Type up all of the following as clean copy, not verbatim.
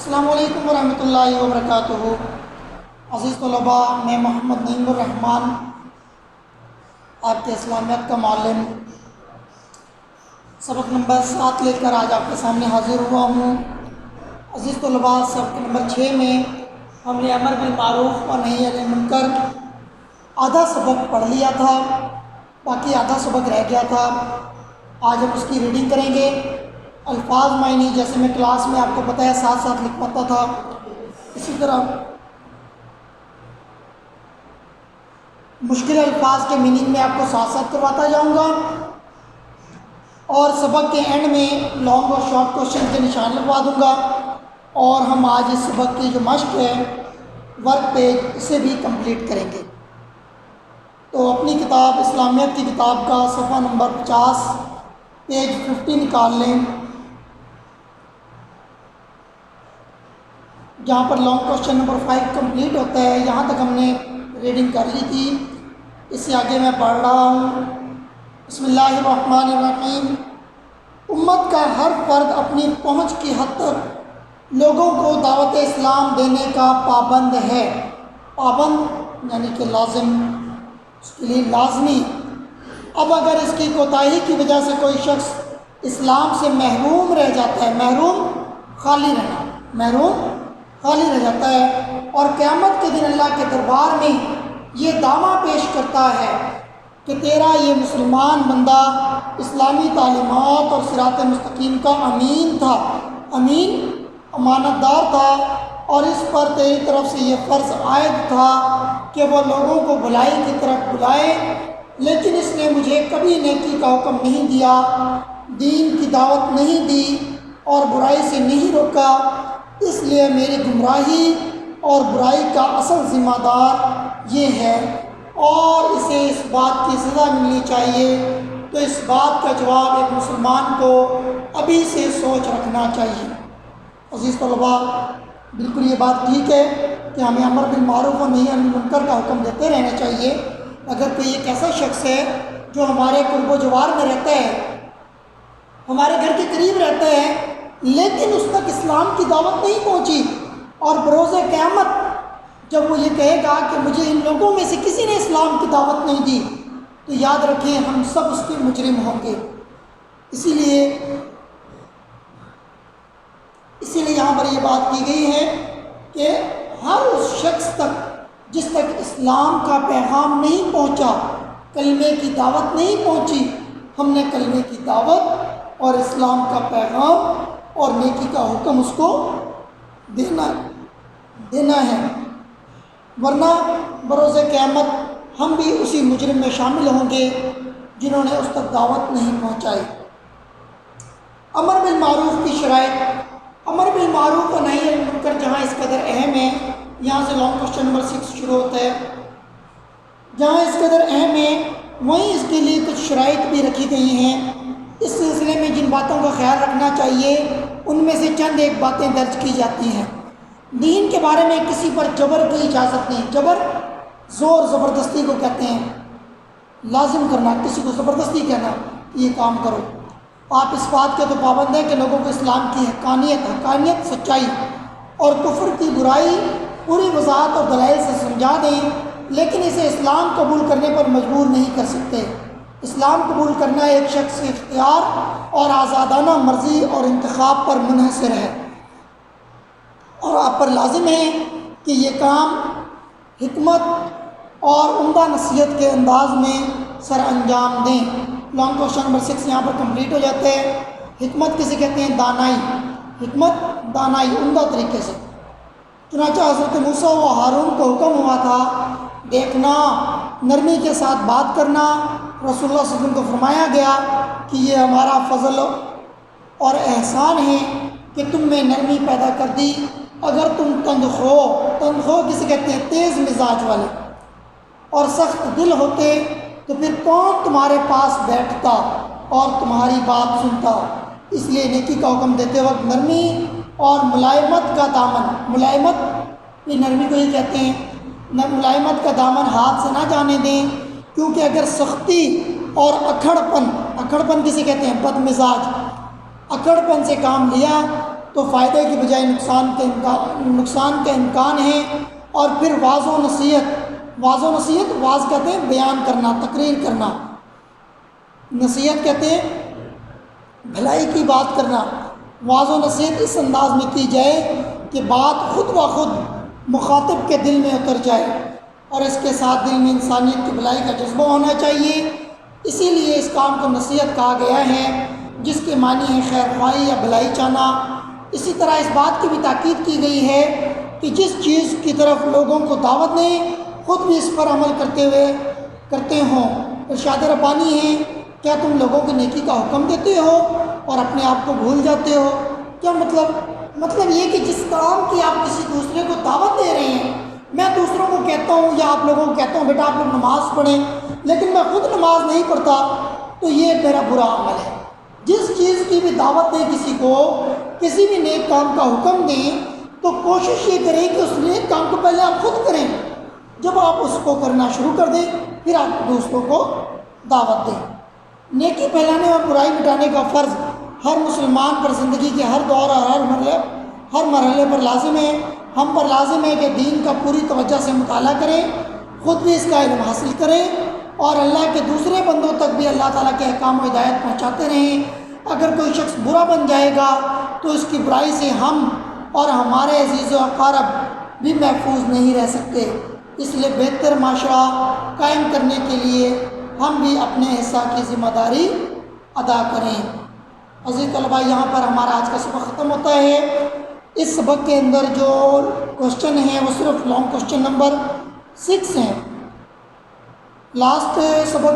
السلام علیکم ورحمۃ اللہ وبرکاتہ۔ عزیز طلباء، میں محمد نعیم الرحمن، آپ کے اسلامیات کا معلم، سبق نمبر 7 لے کر آج آپ کے سامنے حاضر ہوا ہوں۔ عزیز طلباء، سبق نمبر 6 میں ہم نے امر بالمعروف اور نہی عن المنکر آدھا سبق پڑھ لیا تھا، باقی آدھا سبق رہ گیا تھا۔ آج ہم اس کی ریڈنگ کریں گے۔ الفاظ معنی جیسے میں کلاس میں آپ کو بتایا ساتھ ساتھ لکھواتا تھا، اسی طرح مشکل الفاظ کے میننگ میں آپ کو ساتھ ساتھ کرواتا جاؤں گا، اور سبق کے اینڈ میں لانگ اور شارٹ کوشچن کے نشان لگوا دوں گا۔ اور ہم آج اس سبق کی جو مشق ہے ورک پیج، اسے بھی کمپلیٹ کریں گے۔ تو اپنی کتاب اسلامیات کی کتاب کا صفحہ نمبر 50 پیج 50 نکال لیں، جہاں پر لانگ کوشچن نمبر 5 کمپلیٹ ہوتا ہے۔ یہاں تک ہم نے ریڈنگ کر لی تھی، اس سے آگے میں پڑھ رہا ہوں۔ بسم اللہ الرحمن الرحیم۔ امت کا ہر فرد اپنی پہنچ کی حد تک لوگوں کو دعوت اسلام دینے کا پابند ہے۔ پابند یعنی کہ لازم، اس کے لیے لازمی۔ اب اگر اس کی کوتاہی کی وجہ سے کوئی شخص اسلام سے محروم رہ جاتا ہے، محروم خالی رہنا، محروم خالی رہ جاتا ہے، اور قیامت کے دن اللہ کے دربار میں یہ دعویٰ پیش کرتا ہے کہ تیرا یہ مسلمان بندہ اسلامی تعلیمات اور صراط مستقیم کا امین تھا، امین امانت دار تھا، اور اس پر تیری طرف سے یہ فرض عائد تھا کہ وہ لوگوں کو بھلائی کی طرف بلائے، لیکن اس نے مجھے کبھی نیکی کا حکم نہیں دیا، دین کی دعوت نہیں دی اور برائی سے نہیں روکا، اس لیے میری گمراہی اور برائی کا اصل ذمہ دار یہ ہے، اور اسے اس بات کی سزا ملنی چاہیے۔ تو اس بات کا جواب ایک مسلمان کو ابھی سے سوچ رکھنا چاہیے۔ عزیز طلباء، بالکل یہ بات ٹھیک ہے کہ ہمیں امر بالمعروف اور نہی عن المنکر کا حکم دیتے رہنا چاہیے۔ اگر کوئی ایک ایسا شخص ہے جو ہمارے قرب و جوار میں رہتا ہے، ہمارے گھر کے قریب رہتا ہے، لیکن اس تک اسلام کی دعوت نہیں پہنچی، اور بروز قیامت جب وہ یہ کہے گا کہ مجھے ان لوگوں میں سے کسی نے اسلام کی دعوت نہیں دی، تو یاد رکھیں ہم سب اس کے مجرم ہوں گے۔ اسی لیے یہاں پر یہ بات کی گئی ہے کہ ہر اس شخص تک جس تک اسلام کا پیغام نہیں پہنچا، کلمے کی دعوت نہیں پہنچی، ہم نے کلمے کی دعوت اور اسلام کا پیغام اور نیکی کا حکم اس کو دینا ہے، ورنہ بروز قیامت ہم بھی اسی مجرم میں شامل ہوں گے جنہوں نے اس تک دعوت نہیں پہنچائی۔ امر بالمعروف کی شرائط۔ امر بالمعروف اور نہی عن المنکر جہاں اس قدر اہم ہے، یہاں سے لانگ کوشچن نمبر 6 شروع ہوتا ہے، جہاں اس قدر اہم ہے وہیں اس کے لیے کچھ شرائط بھی رکھی گئی ہیں۔ اس سلسلے میں جن باتوں کا خیال رکھنا چاہیے ان میں سے چند ایک باتیں درج کی جاتی ہیں۔ دین کے بارے میں کسی پر جبر کی اجازت نہیں۔ جبر زور زبردستی کو کہتے ہیں، لازم کرنا، کسی کو زبردستی کہنا کہ یہ کام کرو۔ آپ اس بات کے تو پابند ہیں کہ لوگوں کو اسلام کی حقانیت، سچائی اور کفر کی برائی پوری وضاحت اور دلائل سے سمجھا دیں، لیکن اسے اسلام قبول کرنے پر مجبور نہیں کر سکتے۔ اسلام قبول کرنا ایک شخص کے اختیار اور آزادانہ مرضی اور انتخاب پر منحصر ہے، اور آپ پر لازم ہے کہ یہ کام حکمت اور عمدہ نصیحت کے انداز میں سر انجام دیں۔ لانگ کوشچن نمبر 6 یہاں پر کمپلیٹ ہو جاتا ہے۔ حکمت کسے کہتے ہیں؟ دانائی۔ حکمت دانائی، عمدہ طریقے سے۔ چنانچہ حضرت موسیٰ و ہارون کو حکم ہوا تھا دیکھنا، نرمی کے ساتھ بات کرنا۔ رسول اللہ صلی اللہ علیہ وسلم کو فرمایا گیا کہ یہ ہمارا فضل اور احسان ہے کہ تم میں نرمی پیدا کر دی۔ اگر تم تندخو کسے کہتے ہیں؟ تیز مزاج والے اور سخت دل ہوتے تو پھر کون تمہارے پاس بیٹھتا اور تمہاری بات سنتا۔ اس لیے نیکی کا حکم دیتے وقت نرمی اور ملائمت کا دامن، ملائمت یہ نرمی کو ہی کہتے ہیں، ملائمت کا دامن ہاتھ سے نہ جانے دیں، کیونکہ اگر سختی اور اکھڑپن کسے کہتے ہیں؟ بد مزاج، اکڑپن سے کام لیا تو فائدے کی بجائے نقصان کا امکان ہے۔ اور پھر واعظ و نصیحت، واعظ کہتے ہیں بیان کرنا، تقریر کرنا، نصیحت کہتے ہیں بھلائی کی بات کرنا۔ واعظ و نصیحت اس انداز میں کی جائے کہ بات خود بخود مخاطب کے دل میں اتر جائے، اور اس کے ساتھ دل میں انسانیت کی بھلائی کا جذبہ ہونا چاہیے۔ اسی لیے اس کام کو نصیحت کہا گیا ہے، جس کے معنی ہے خیر خواہی یا بھلائی چاہنا۔ اسی طرح اس بات کی بھی تاکید کی گئی ہے کہ جس چیز کی طرف لوگوں کو دعوت دیں خود بھی اس پر عمل کرتے ہوں۔ ارشاد ربانی ہے، کیا تم لوگوں کو نیکی کا حکم دیتے ہو اور اپنے آپ کو بھول جاتے ہو؟ کیا مطلب یہ کہ جس کام کی آپ کسی دوسرے کو دعوت دے رہے ہیں، میں دوسروں کو کہتا ہوں یا آپ لوگوں کو کہتا ہوں بیٹا آپ لوگ نماز پڑھیں، لیکن میں خود نماز نہیں پڑھتا، تو یہ میرا برا عمل ہے۔ جس چیز کی بھی دعوت دیں کسی کو، کسی بھی نیک کام کا حکم دیں، تو کوشش یہ کریں کہ اس نیک کام کو پہلے آپ خود کریں۔ جب آپ اس کو کرنا شروع کر دیں پھر آپ دوسروں کو دعوت دیں۔ نیکی پھیلانے اور برائی مٹانے کا فرض ہر مسلمان پر زندگی کے ہر دور اور ہر مرحلے پر لازم ہے۔ ہم پر لازم ہے کہ دین کا پوری توجہ سے مطالعہ کریں، خود بھی اس کا علم حاصل کریں، اور اللہ کے دوسرے بندوں تک بھی اللہ تعالیٰ کے احکام و ہدایت پہنچاتے رہیں۔ اگر کوئی شخص برا بن جائے گا تو اس کی برائی سے ہم اور ہمارے عزیز و اقارب بھی محفوظ نہیں رہ سکتے۔ اس لیے بہتر معاشرہ قائم کرنے کے لیے ہم بھی اپنے حصہ کی ذمہ داری ادا کریں۔ عزیز طلباء، یہاں پر ہمارا آج کا سبق ختم ہوتا ہے۔ اس سبق کے اندر جو کوشچن ہیں وہ صرف لانگ کوشچن نمبر 6 ہیں۔ لاسٹ سبق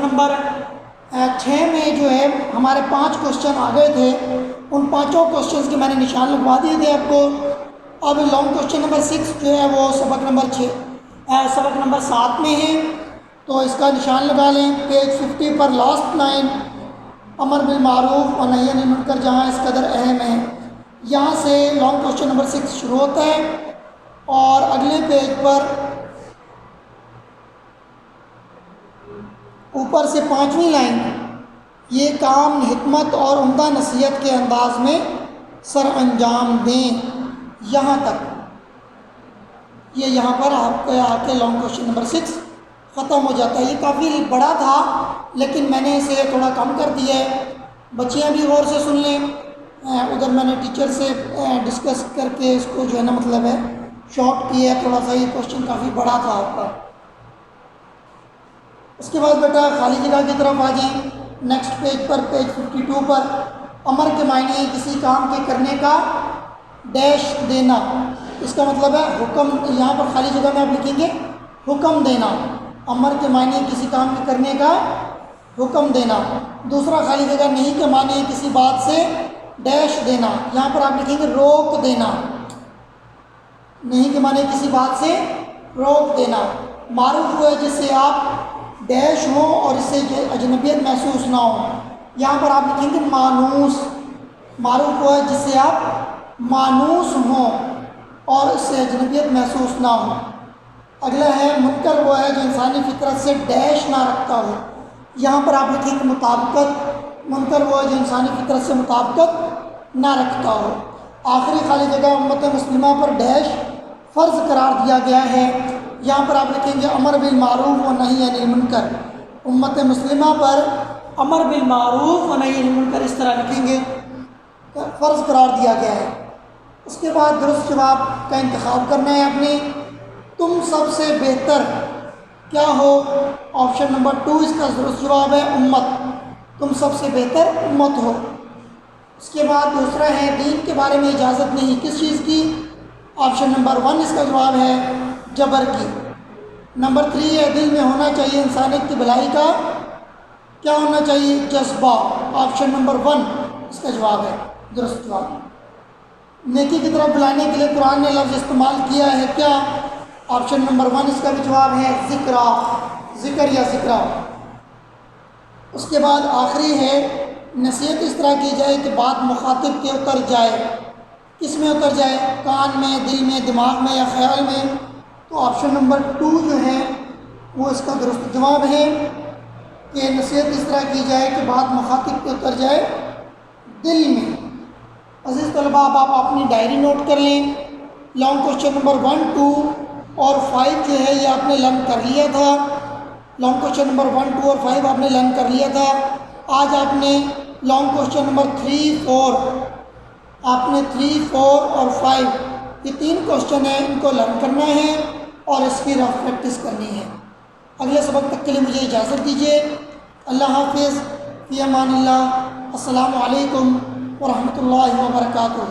نمبر 6 میں جو ہے ہمارے 5 کوشچن آ گئے تھے، ان 5 کوشچنز کے میں نے نشان لگوا دیے تھے آپ کو۔ اب لانگ کوشچن نمبر 6 جو ہے وہ سبق نمبر 7 میں ہے، تو اس کا نشان لگا لیں۔ پیج 50 پر لاسٹ لائن امر بالمعروف و نہی عن المنکر جہاں اس قدر اہم ہے، یہاں سے لانگ کوشچن نمبر 6 شروع ہوتا ہے، اور اگلے پیج پر اوپر سے 5ویں لائن، یہ کام حکمت اور عمدہ نصیحت کے انداز میں سر انجام دیں، یہاں تک یہ یہاں پر آپ کے آ کے لانگ کوشچن نمبر 6 ختم ہو جاتا ہے۔ یہ کافی بڑا تھا لیکن میں نے اسے تھوڑا کم کر دیا ہے، بچیاں بھی غور سے سن لیں۔ ادھر میں نے ٹیچر سے ڈسکس کر کے اس کو جو ہے نا مطلب ہے شارٹ کیا ہے تھوڑا سا، یہ کوشچن کافی بڑا تھا آپ کا۔ اس کے بعد بیٹا خالی جگہ کی طرف آ جائیں۔ نیکسٹ پیج پر پیج 52 پر امر کے معنی ہے کسی کام کے کرنے کا ڈیش دینا، اس کا مطلب ہے حکم۔ یہاں پر خالی جگہ میں آپ لکھیں گے حکم دینا۔ امر کے معنی ہے کسی کام کے کرنے کا حکم دینا۔ دوسرا خالی جگہ نہیں کے معنی ہے کسی بات سے ڈیش دینا، یہاں پر آپ لکھیں گے روک دینا۔ نہیں کے معنی کسی بات سے روک دینا۔ معروف ہوا جس سے آپ ڈیش ہوں اور اس سے اجنبیت محسوس نہ ہو، یہاں پر آپ لکھیں گے مانوس۔ معروف ہوا جس سے آپ مانوس ہوں اور اس سے اجنبیت محسوس نہ ہو۔ اگلا ہے منکر وہ ہے جو انسانی فطرت سے ڈیش نہ رکھتا ہو، یہاں پر آپ لکھیں گے مطابقت۔ منکر وہ ہے جو انسانی فطرت سے مطابقت نہ رکھتا ہو۔ آخری خالی جگہ امت مسلمہ پر ڈیش فرض قرار دیا گیا ہے، یہاں پر آپ لکھیں گے امر بالمعروف و نہی عن المنکر۔ امت مسلمہ پر امر بالمعروف و نہی عن المنکر اس طرح لکھیں گے، فرض قرار دیا گیا ہے۔ اس کے بعد درست جواب کا انتخاب کرنا ہے اپنے۔ تم سب سے بہتر کیا ہو؟ آپشن نمبر 2 اس کا درست جواب ہے امت، تم سب سے بہتر امت ہو۔ اس کے بعد دوسرا ہے دین کے بارے میں اجازت نہیں، کس چیز کی؟ آپشن نمبر 1 اس کا جواب ہے جبر کی۔ نمبر 3 ہے دل میں ہونا چاہیے انسانیت کی بھلائی کا کیا ہونا چاہیے؟ جذبہ۔ آپشن نمبر 1 اس کا جواب ہے درست جواب۔ نیکی کی طرف بلانے کے لیے قرآن نے لفظ استعمال کیا ہے کیا؟ آپشن نمبر 1 اس کا بھی جواب ہے ذکرہ، ذکر یا ذکرہ۔ اس کے بعد آخری ہے نصیحت اس طرح کی جائے کہ بات مخاطب کے اتر جائے، کس میں اتر جائے؟ کان میں، دل میں، دماغ میں یا خیال میں؟ تو آپشن نمبر 2 جو ہے وہ اس کا درست جواب ہے کہ نصیحت اس طرح کی جائے کہ بات مخاطب کے اتر جائے دل میں۔ عزیز طلباء آپ اپنی ڈائری نوٹ کر لیں. لانگ کوشچن نمبر 1 2 اور 5 جو ہے یہ آپ نے لرن کر لیا تھا. لانگ کوشچن نمبر 1 2 اور 5 آپ نے لرن کر لیا تھا. آج آپ نے لانگ کوشچن نمبر 3 4 آپ نے 3 4 اور 5 یہ 3 کوشچن ہیں، ان کو لرن کرنا ہے اور اس کی رف پریکٹس کرنی ہے. اگلے سبق تک کے لیے مجھے اجازت دیجیے. اللہ حافظ، فی امان اللہ. السلام علیکم ورحمۃ اللہ وبرکاتہ.